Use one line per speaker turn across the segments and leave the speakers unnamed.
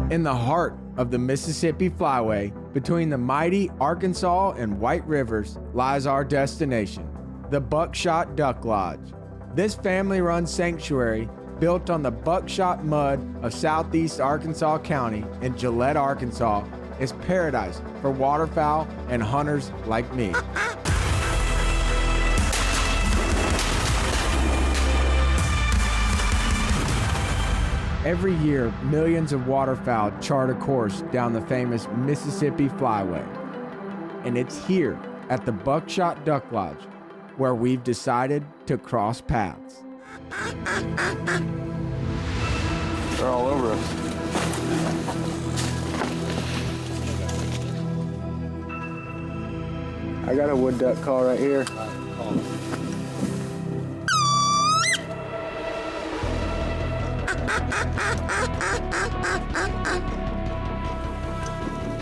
In the heart of the Mississippi Flyway, between the mighty Arkansas and White Rivers, lies our destination, the Buckshot Duck Lodge. This family-run sanctuary, built on the buckshot mud of southeast Arkansas County in Gillett, Arkansas, is paradise for waterfowl and hunters like me. Every year, millions of waterfowl chart a course down the famous Mississippi Flyway. And it's here at the Buckshot Duck Lodge where we've decided to cross paths.
They're all over us.
I got a wood duck call right here.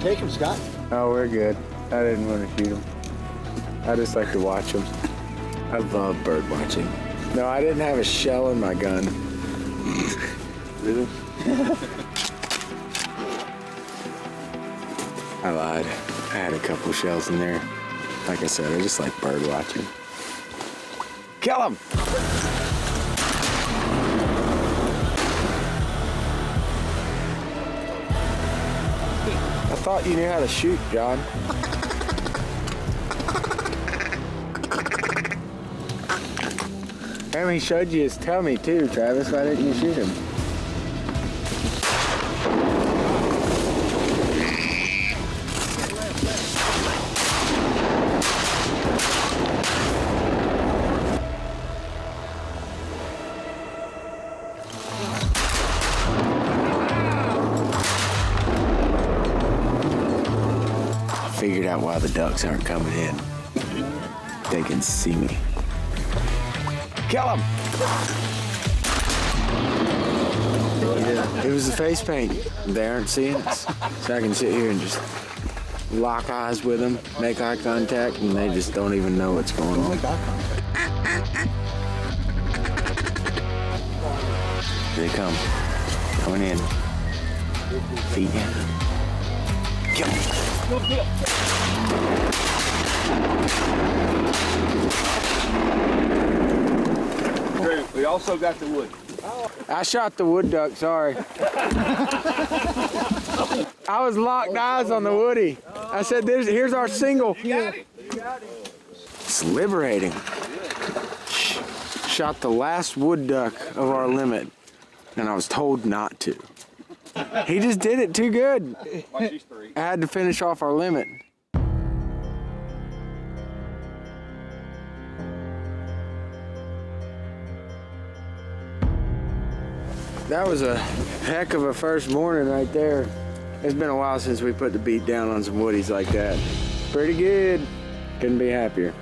Take him, Scott.
Oh, we're good. I didn't want to shoot him. I just like to watch them.
I love bird watching.
No, I didn't have a shell in my gun.
Really?
I lied. I had a couple shells in there. Like I said, I just like bird watching. Kill him! I thought you knew how to shoot, John. And he showed you his tummy too, Travis. Why didn't you shoot him? Figured out why the ducks aren't coming in. They can see me. Kill him! It was the face paint. They aren't seeing us. So I can sit here and just lock eyes with them, make eye contact, and they just don't even know what's going on. Here they come. Coming in. Feet in. Kill him.
Drew, we also got the wood.
I shot the wood duck, sorry. I was locked eyes on the woody. I said, here's our single.
You got it.
It's liberating. Shot the last wood duck of our limit, and I was told not to. He just did it too good.
Watch these three.
I had to finish off our limit. That was a heck of a first morning right there. It's been a while since we put the beat down on some woodies like that. Pretty good. Couldn't be happier.